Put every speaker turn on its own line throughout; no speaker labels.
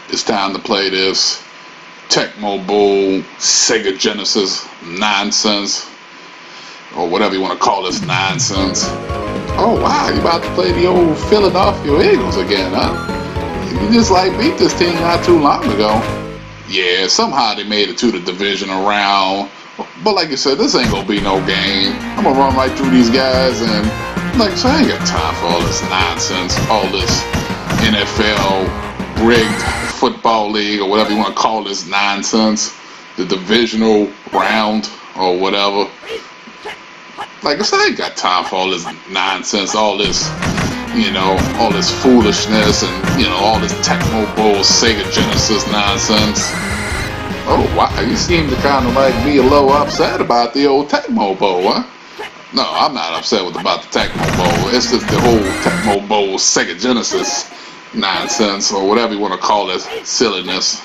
It's time to play this Tecmo Bowl Sega Genesis nonsense, or whatever you want to call this nonsense. Oh wow, you about to play the old Philadelphia Eagles again, huh? You just like beat this team not too long ago. Yeah, somehow they made it to the divisional round. But like you said, this ain't gonna be no game. I'm gonna run right through these guys, and like I said, I ain't got time for all this nonsense, all this NFL rigged football league or whatever you want to call this nonsense, the divisional round or whatever. Like I said, I ain't got time for all this nonsense, all this, all this foolishness, and all this Tecmo Bowl, Sega Genesis nonsense. Oh wow, you seem to kind of like be a little upset about the old Tecmo Bowl, huh? No, I'm not upset about the Tecmo Bowl. It's just the whole Tecmo Bowl Sega Genesis nonsense, or whatever you want to call it, silliness.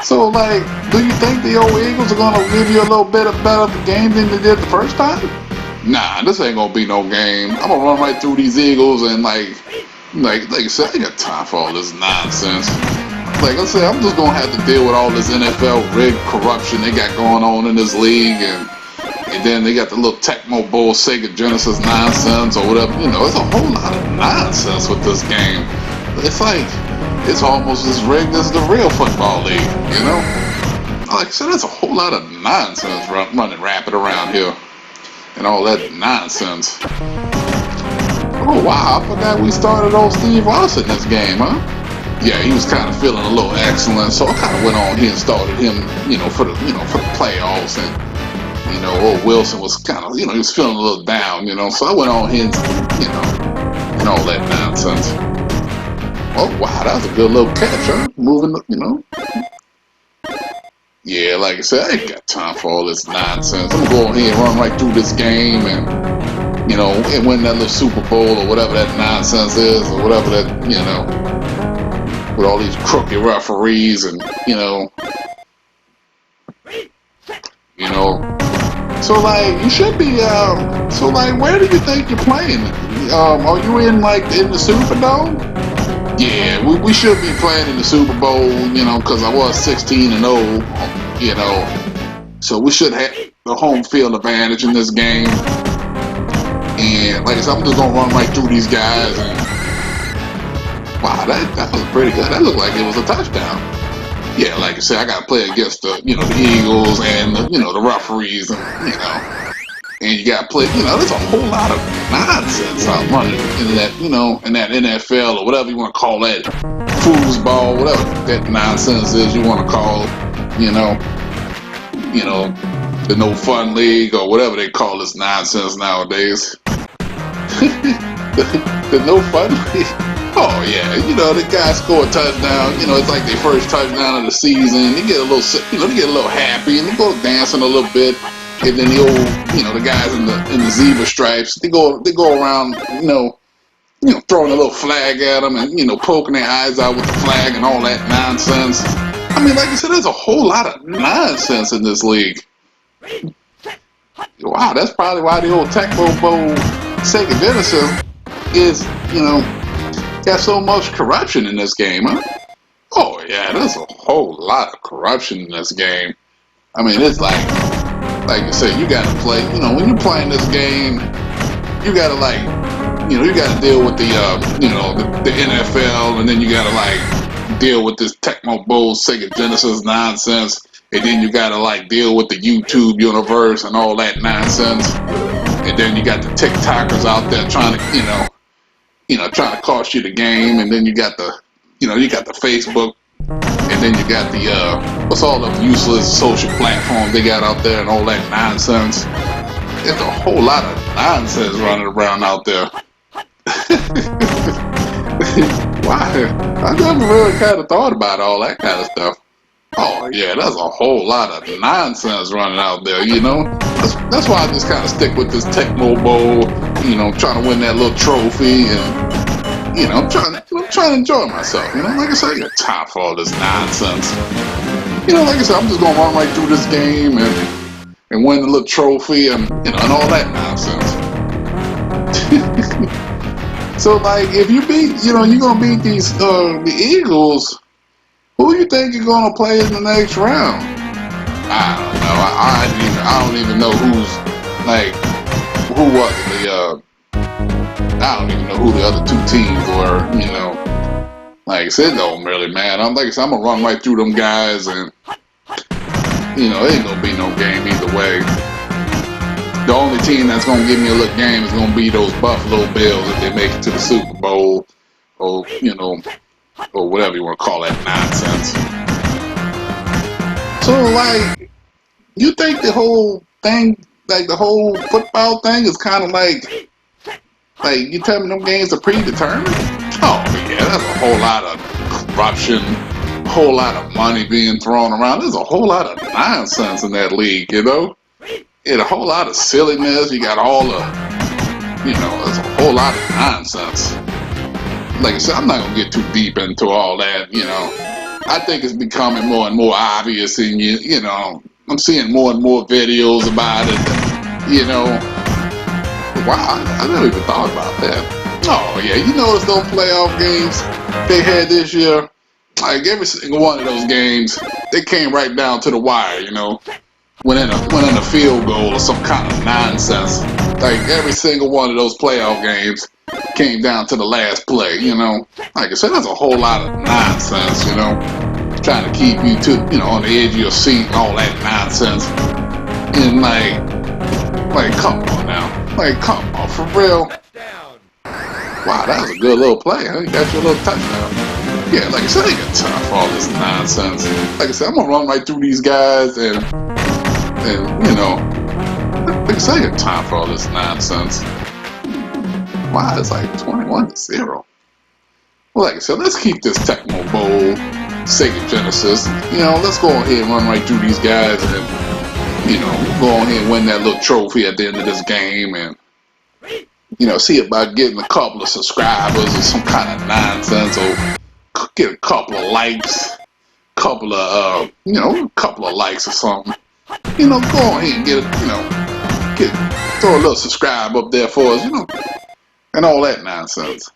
So, like, do you think the old Eagles are gonna give you a little bit of better game than they did the first time? Nah, this ain't gonna be no game. I'm gonna run right through these Eagles, and like I said, I ain't got time for all this nonsense. Like I said, I'm just gonna have to deal with all this NFL rigged corruption they got going on in this league, and then they got the little Tecmo Bowl Sega Genesis nonsense or whatever. It's a whole lot of nonsense with this game. It's like it's almost as rigged as the real football league, Like I said, there's a whole lot of nonsense running rapid around here, and all that nonsense. Oh wow, I forgot we started old Steve Ross in this game, huh? Yeah, he was kind of feeling a little excellent, so I kind of went on here and started him, for the playoffs, and old Wilson was kind of, he was feeling a little down, so I went on here and all that nonsense. Oh wow, that was a good little catch, huh? Moving, Yeah, like I said, I ain't got time for all this nonsense. I'm gonna go ahead and run right through this game, and and win that little Super Bowl or whatever that nonsense is, or whatever that, with all these crooked referees and so like you should be so like where do you think you're playing? Are you in the Superdome? Yeah, we should be playing in the Super Bowl, because I was 16-0, so we should have the home field advantage in this game. And like I said, I'm just gonna run right through these guys, and wow, that was pretty good. That looked like it was a touchdown. Yeah, like I said, I gotta play against the the Eagles and the referees, and you gotta play. There's a whole lot of nonsense out running in that in that NFL or whatever you want to call that, foosball, whatever that nonsense is you want to call, the no fun league or whatever they call this nonsense nowadays. the no fun league. Oh yeah, the guys score a touchdown. It's like their first touchdown of the season. They get a little, they get a little happy and they go dancing a little bit. And then the old, the guys in the zebra stripes, they go around, throwing a little flag at them and poking their eyes out with the flag and all that nonsense. I mean, like I said, there's a whole lot of nonsense in this league. Wow, that's probably why the old Tecmo Bowl Sega Genesis is, got so much corruption in this game, huh? Oh yeah, there's a whole lot of corruption in this game. I mean, it's like you say, you gotta play, when you're playing this game, you gotta you gotta deal with the NFL, and then you gotta deal with this Tecmo Bowl Sega Genesis nonsense, and then you gotta deal with the YouTube universe and all that nonsense, and then you got the TikTokers out there trying to, trying to cost you the game, and then you got the, you got the Facebook, and then you got the, what's all the useless social platforms they got out there and all that nonsense. There's a whole lot of nonsense running around out there. Wow, I never really kind of thought about all that kind of stuff. Oh yeah, there's a whole lot of nonsense running out there, That's why I just kind of stick with this Tecmo Bowl, trying to win that little trophy, and I'm trying to enjoy myself. Like I said, I got time for all this nonsense. Like I said, I'm just gonna run right through this game and win the little trophy and and all that nonsense. So if you beat, you're gonna beat these the Eagles. Who you think you're gonna play in the next round? I don't know. I don't even know who's like who was it? I don't even know who the other two teams were. You know, like I said, it don't really matter. I'm like I said, I'm gonna run right through them guys, and you know, it ain't gonna be no game either way. The only team that's gonna give me a little game is gonna be those Buffalo Bills if they make it to the Super Bowl, or you know, or whatever you want to call that nonsense. So like, you think the whole thing, like the whole football thing, is kind of like you tell me them games are predetermined? Oh yeah, there's a whole lot of corruption, a whole lot of money being thrown around. There's a whole lot of nonsense in that league, you know. And a whole lot of silliness. You got all the, you know, there's a whole lot of nonsense. Like I said, I'm not gonna get too deep into all that, you know. I think it's becoming more and more obvious, and you know, I'm seeing more and more videos about it. You know, wow, I never even thought about that. Oh yeah, you notice those playoff games they had this year? Like every single one of those games, they came right down to the wire, you know. Went in a field goal or some kind of nonsense. Like every single one of those playoff games came down to the last play, you know. Like I said, there's a whole lot of nonsense, you know. Trying to keep you to, you know, on the edge of your seat and all that nonsense. And like come on now. Like come on, for real. Wow, that was a good little play, huh? You got your little touchdown. Yeah, like I said, I ain't got time for all this nonsense. Like I said, I'm gonna run right through these guys and you know, like I said, I got time for all this nonsense. Wow, it's like 21-0. Well, like I said, let's keep this Tecmo Bowl, Sega Genesis. You know, let's go ahead and run right through these guys and, you know, go on here and win that little trophy at the end of this game and, you know, see about getting a couple of subscribers or some kind of nonsense or get a couple of likes, couple of, you know, a couple of likes or something. You know, go on ahead and get it, you know, throw a little subscribe up there for us, you know, and all that nonsense.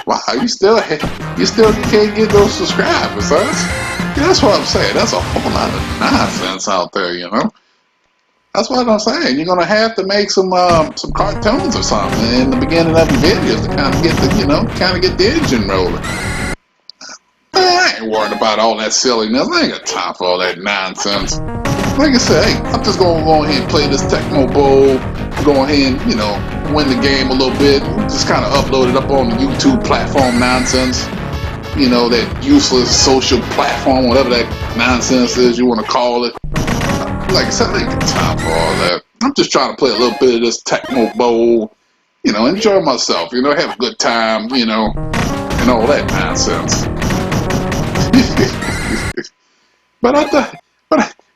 Wow, you still can't get those subscribers, huh? Yeah, that's what I'm saying. That's a whole lot of nonsense out there, you know. That's what I'm saying. You're gonna have to make some cartoons or something in the beginning of your videos to kind of get the, you know, kind of get the engine rolling. I ain't worried about all that silliness. I ain't got time for all that nonsense. Like I said, hey, I'm just gonna go ahead and play this Tecmo Bowl, go ahead and, you know, win the game a little bit, just kind of upload it up on the YouTube platform nonsense, you know, that useless social platform, whatever that nonsense is you want to call it. Like I said, I ain't got time for all that. I'm just trying to play a little bit of this Tecmo Bowl, you know, enjoy myself, you know, have a good time, you know, and all that nonsense.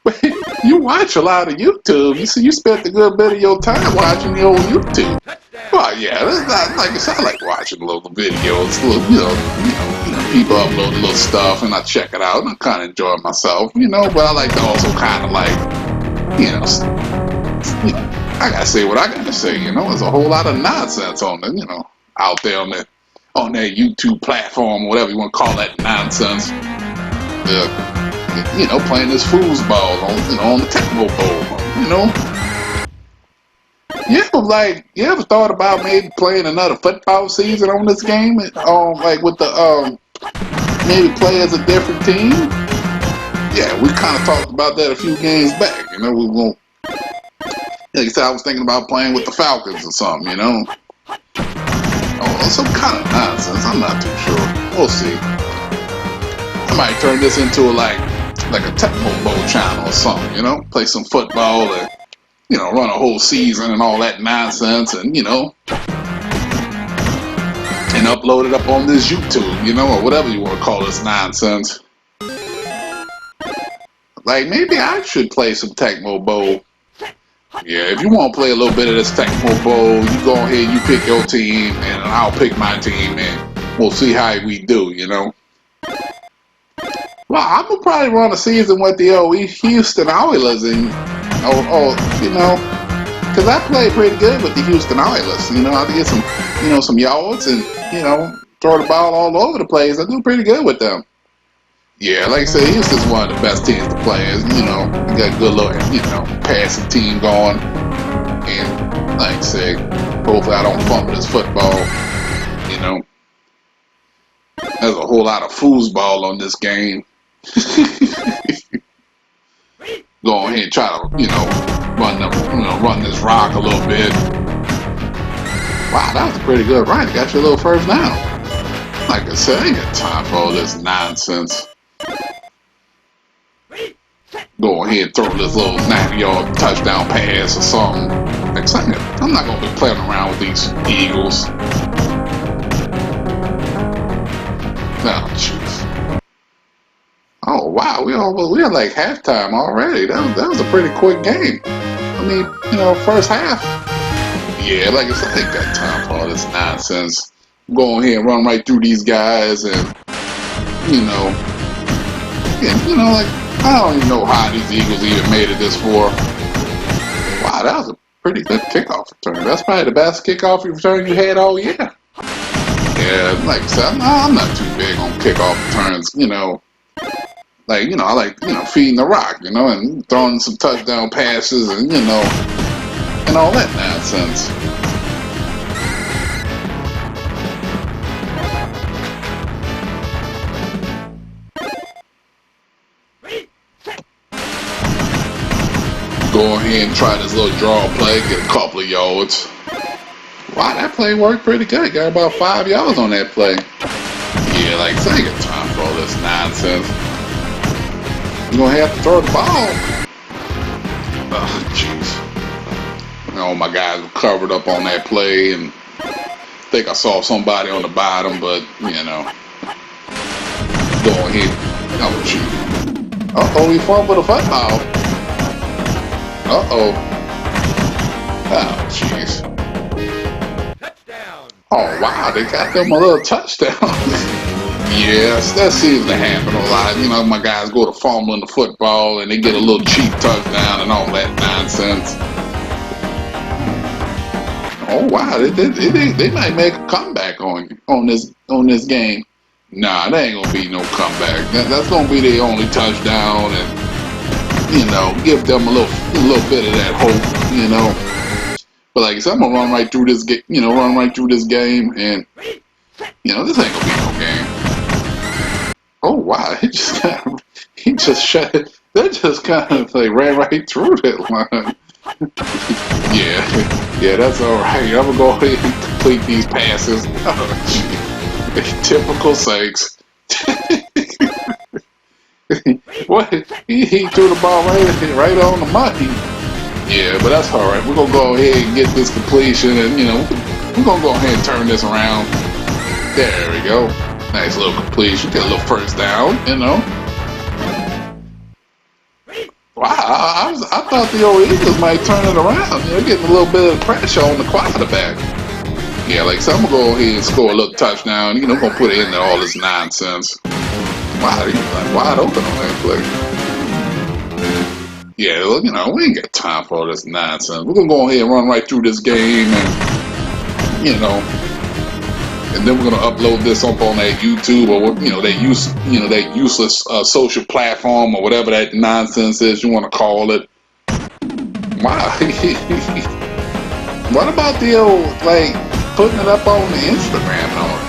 But you watch a lot of YouTube. You see, you spent a good bit of your time watching the old YouTube. Well, yeah, that's not, like I said, I like watching little videos, little, you know, people upload little stuff, and I check it out, and I kind of enjoy myself, you know. But I like to also kind of like, you know, I gotta say what I gotta say, you know. There's a whole lot of nonsense on the, you know, out there on that YouTube platform, whatever you want to call that nonsense. You know, playing this foosball on, you know, on the Tecmo Bowl, you know. You ever thought about maybe playing another football season on this game? Like with the maybe play as a different team. Yeah, we kind of talked about that a few games back. You know, we won't. Like I said, I was thinking about playing with the Falcons or something. You know, some kind of nonsense. I'm not too sure. We'll see. I might turn this into like a Tecmo Bowl channel or something, you know, play some football and, you know, run a whole season and all that nonsense and, you know, and upload it up on this YouTube, you know, or whatever you want to call this nonsense. Like, maybe I should play some Tecmo Bowl. Yeah, if you want to play a little bit of this Tecmo Bowl, you go ahead, you pick your team, and I'll pick my team, and we'll see how we do, you know. Well, I'm gonna probably run a season with the old Houston Oilers, and you know, because I played pretty good with the Houston Oilers. You know, I get some, you know, some yards, and you know, throw the ball all over the place. I do pretty good with them. Yeah, like I said, Houston's one of the best teams to play. You know, you got a good little, passing team going. And like I said, hopefully I don't fumble this football. You know, there's a whole lot of foosball on this game. Go ahead and try to, run this rock a little bit. Wow, that was a pretty good run. Got your little first down. Like I said, I ain't got time for all this nonsense. Go ahead and throw this little 90-yard touchdown pass or something. I'm not going to be playing around with these Eagles. Oh, jeez. Oh, wow. We're like halftime already. That was a pretty quick game. I mean, first half. Yeah, like I said, I ain't got time for all this nonsense. Go ahead and run right through these guys and, like, I don't even know how these Eagles even made it this far. Wow, that was a pretty good kickoff return. That's probably the best kickoff return you had all year. Yeah, like I said, I'm not too big on kickoff returns, Like, I like, feeding the rock, and throwing some touchdown passes and, and all that nonsense. Go ahead and try this little draw play, get a couple of yards. Wow, that play worked pretty good. Got about 5 yards on that play. Yeah, like I said, I ain't got time for all this nonsense. You're going to have to throw the ball. Oh, jeez. My guys were covered up on that play, and I think I saw somebody on the bottom, but, Go ahead. Oh, jeez. Uh-oh, he fumbled the football. Uh-oh. Oh, jeez.
Touchdown.
Oh, wow, they got them a little touchdown. Yes, that seems to happen a lot. My guys go to fumbling the football and they get a little cheap touchdown and all that nonsense. Oh, wow, they might make a comeback on this game. Nah, that ain't gonna be no comeback. That's gonna be their only touchdown, and give them a little bit of that hope, But like I said, I'm gonna run right through this game, and this ain't gonna be no game. Oh wow, he just shut it. That just kind of like ran right through that line. yeah, that's all right. I'm gonna go ahead and complete these passes. Oh, gee. Typical Sakes. What? He threw the ball right on the money. Yeah, but that's all right. We're gonna go ahead and get this completion, and we're gonna go ahead and turn this around. There we go. Nice little completion. Get a little first down. Wow, I thought the old Eagles might turn it around. Getting a little bit of pressure on the quarterback. Yeah, like so I'm gonna go ahead and score a little touchdown. Gonna put it in there all this nonsense. Wow, he's like wide open on that play. Yeah, we ain't got time for all this nonsense. We're gonna go ahead and run right through this game, and and then we're gonna upload this up on that YouTube or that useless social platform or whatever that nonsense is you want to call it. Wow. What about the old putting it up on the Instagram and all?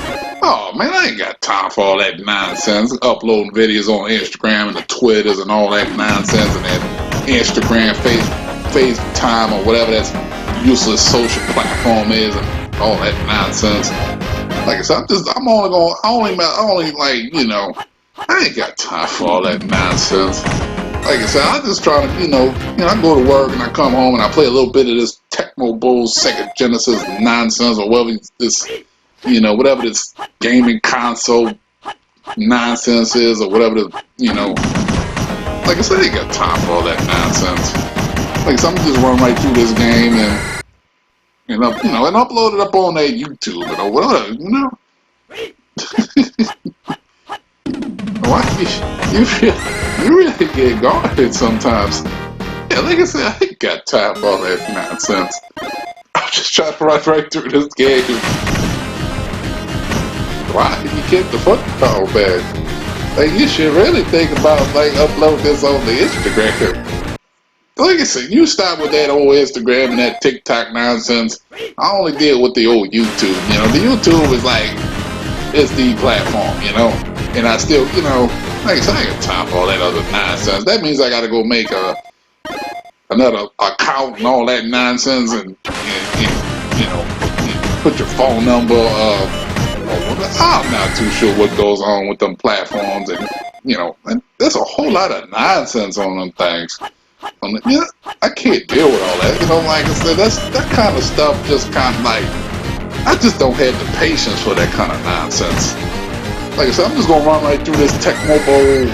Oh man, I ain't got time for all that nonsense. Uploading videos on Instagram and the Twitters and all that nonsense and that Instagram, FaceTime or whatever that useless social platform is and all that nonsense. Like I said, I ain't got time for all that nonsense. Like I said, I'm just trying to, I go to work and I come home and I play a little bit of this Tecmo Bowl Sega Genesis nonsense or whatever this gaming console nonsense is or whatever like I said, I ain't got time for all that nonsense. Like I said, I'm just running right through this game and upload it up on that YouTube or whatever, Why you really get guarded sometimes. Yeah, like I said, I ain't got time for all that nonsense. I'm just trying to run right through this game. Why did you kick the football back? Like, you should really think about, like, upload this on the Instagram. Like I said, you stop with that old Instagram and that TikTok nonsense. I only deal with the old YouTube. You know, the YouTube is like, it's the platform, you know. And I still, you know, like I said, I ain't got time for all that other nonsense. That means I gotta go make another account and all that nonsense and you know, put your phone number. I'm not too sure what goes on with them platforms, and you know, and there's a whole lot of nonsense on them things. Yeah, I can't deal with all that. You know, like I said, that kind of stuff just kind of like, I just don't have the patience for that kind of nonsense. Like I said, I'm just gonna run right through this Tecmo Bowl,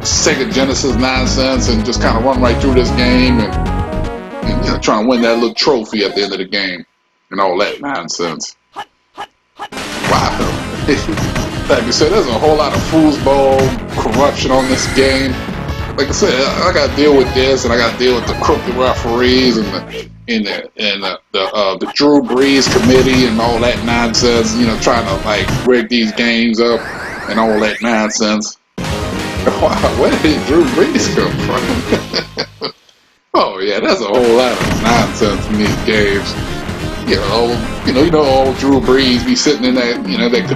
Sega Genesis nonsense, and just kind of run right through this game, and you know, try and win that little trophy at the end of the game, and all that nonsense. Wow. Like I said, there's a whole lot of foosball corruption on this game. Like I said, I got to deal with this, and I got to deal with the crooked referees and the Drew Brees committee and all that nonsense. You know, trying to like rig these games up and all that nonsense. Wow, where did Drew Brees come from? Oh yeah, there's a whole lot of nonsense in these games. You know, old Drew Brees be sitting in that, you know, that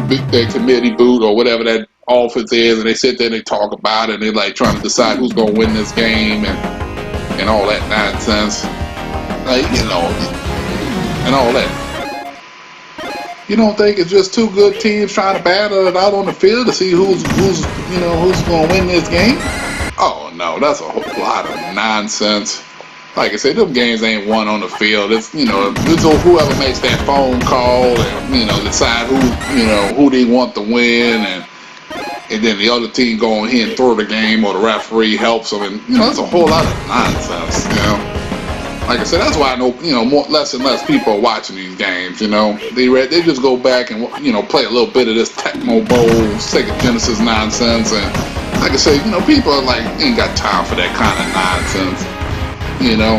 committee booth or whatever that office is, and they sit there and they talk about it, and they're like trying to decide who's gonna win this game and all that nonsense, like, you know, and all that. You don't think it's just two good teams trying to battle it out on the field to see who's gonna win this game? Oh no, that's a whole lot of nonsense. Like I said, them games ain't won on the field. It's, you know, it's whoever makes that phone call and, you know, decide who they want to win, and then the other team go on here and throw the game, or the referee helps them, and, you know, that's a whole lot of nonsense, you know. Like I said, that's why I know, you know, less and less people are watching these games, you know. They just go back and, you know, play a little bit of this Tecmo Bowl, Sega Genesis nonsense, and like I said, you know, people are like, ain't got time for that kind of nonsense. You know,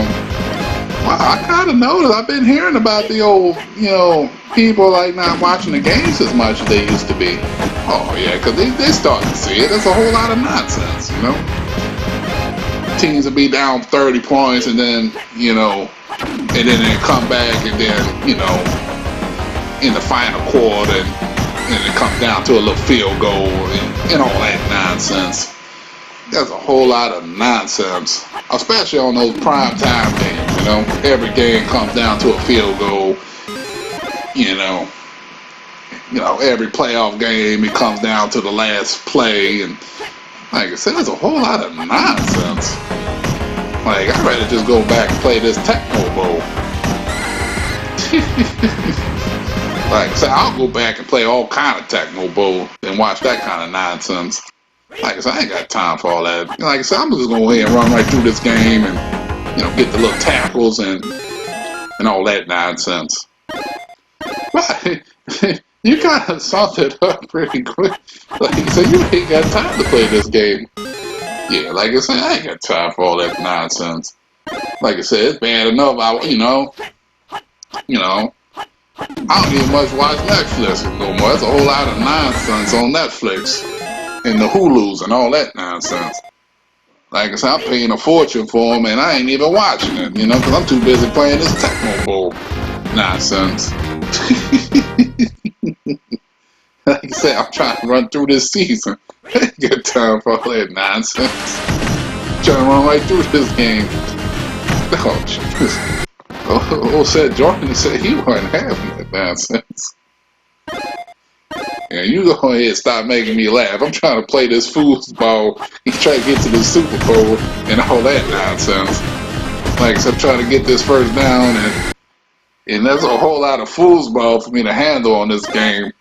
well, I kind of noticed. I've been hearing about the old, you know, people like not watching the games as much as they used to be. Oh yeah, because they start to see it. There's a whole lot of nonsense, you know. Teams will be down 30 points, and then, you know, and then they come back, and then, you know, in the final quarter, and it comes down to a little field goal and all that nonsense. There's a whole lot of nonsense, especially on those prime time games, you know. Every game comes down to a field goal, you know. Every playoff game, it comes down to the last play, and like I said, there's a whole lot of nonsense. Like, I'd rather just go back and play this Tecmo Bowl. Like I said, I'll go back and play all kind of Tecmo Bowl and watch that kind of nonsense. Like I said, I ain't got time for all that. Like I said, I'm just gonna go ahead and run right through this game and, you know, get the little tackles and all that nonsense. But you kind of summed it up pretty quick. Like I said, you ain't got time to play this game. Yeah, like I said, I ain't got time for all that nonsense. Like I said, it's bad enough. I don't even much watch Netflix no more. There's a whole lot of nonsense on Netflix. And the Hulus and all that nonsense. Like I said, I'm paying a fortune for them, and I ain't even watching it, you know, because I'm too busy playing this Tecmo Bowl nonsense. Like I said, I'm trying to run through this season. I ain't got time for all that nonsense. I'm trying to run right through this game. Oh, Jesus. Oh, said Jordan said he wasn't having that nonsense. Yeah, you go ahead and stop making me laugh. I'm trying to play this foosball. He's trying to get to the Super Bowl and all that nonsense. Like I said, I'm trying to get this first down, and there's a whole lot of foosball for me to handle on this game.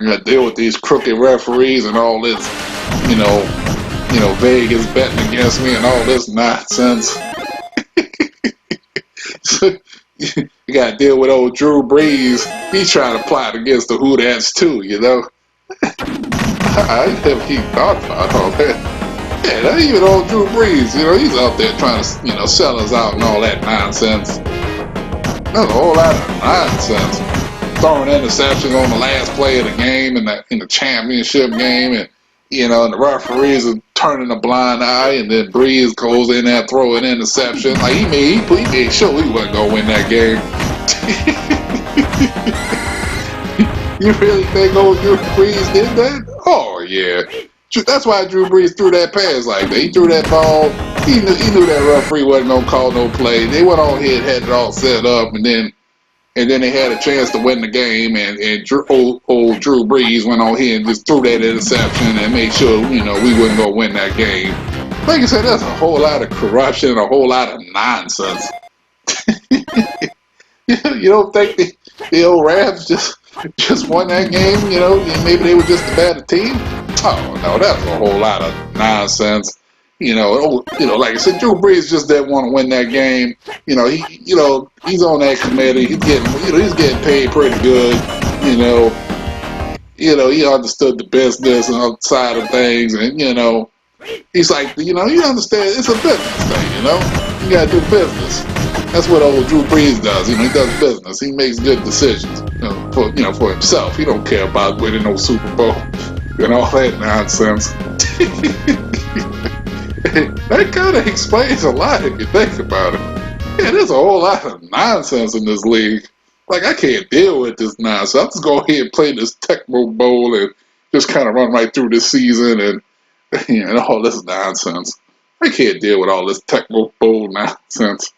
I got to deal with these crooked referees and all this, you know, Vegas betting against me and all this nonsense. You got to deal with old Drew Brees. He's trying to plot against the Who That's too, you know. I never even thought about all that. Yeah, not even old Drew Brees, you know, he's out there trying to, you know, sell us out and all that nonsense. There's a whole lot of nonsense. Throwing interceptions on the last play of the game in the championship game, and And the referees are turning a blind eye, and then Breeze goes in there, throw an interception. Like he made sure he wasn't gonna win that game. You really think old Drew Brees did that? Oh yeah, that's why Drew Brees threw that pass like that. He threw that ball. He knew that referee wasn't gonna call no play. They went on ahead, had it all set up, and then they had a chance to win the game, and old Drew Brees went on here and just threw that interception and made sure, we wasn't going to win that game. Like I said, there's a whole lot of corruption and a whole lot of nonsense. You don't think the old Rams just won that game, maybe they were just a better team? Oh, no, that's a whole lot of nonsense. Like I said, Drew Brees just didn't want to win that game. He's on that committee. He's getting paid pretty good. You know, he understood the business and side of things, and he's like, you understand, it's a business thing. You gotta do business. That's what old Drew Brees does. He does business. He makes good decisions. For himself. He don't care about winning no Super Bowl and all that nonsense. That kind of explains a lot if you think about it. Yeah, there's a whole lot of nonsense in this league. Like, I can't deal with this nonsense. I'll just go ahead and play this Tecmo Bowl and just kind of run right through this season and all this nonsense. I can't deal with all this Tecmo Bowl nonsense.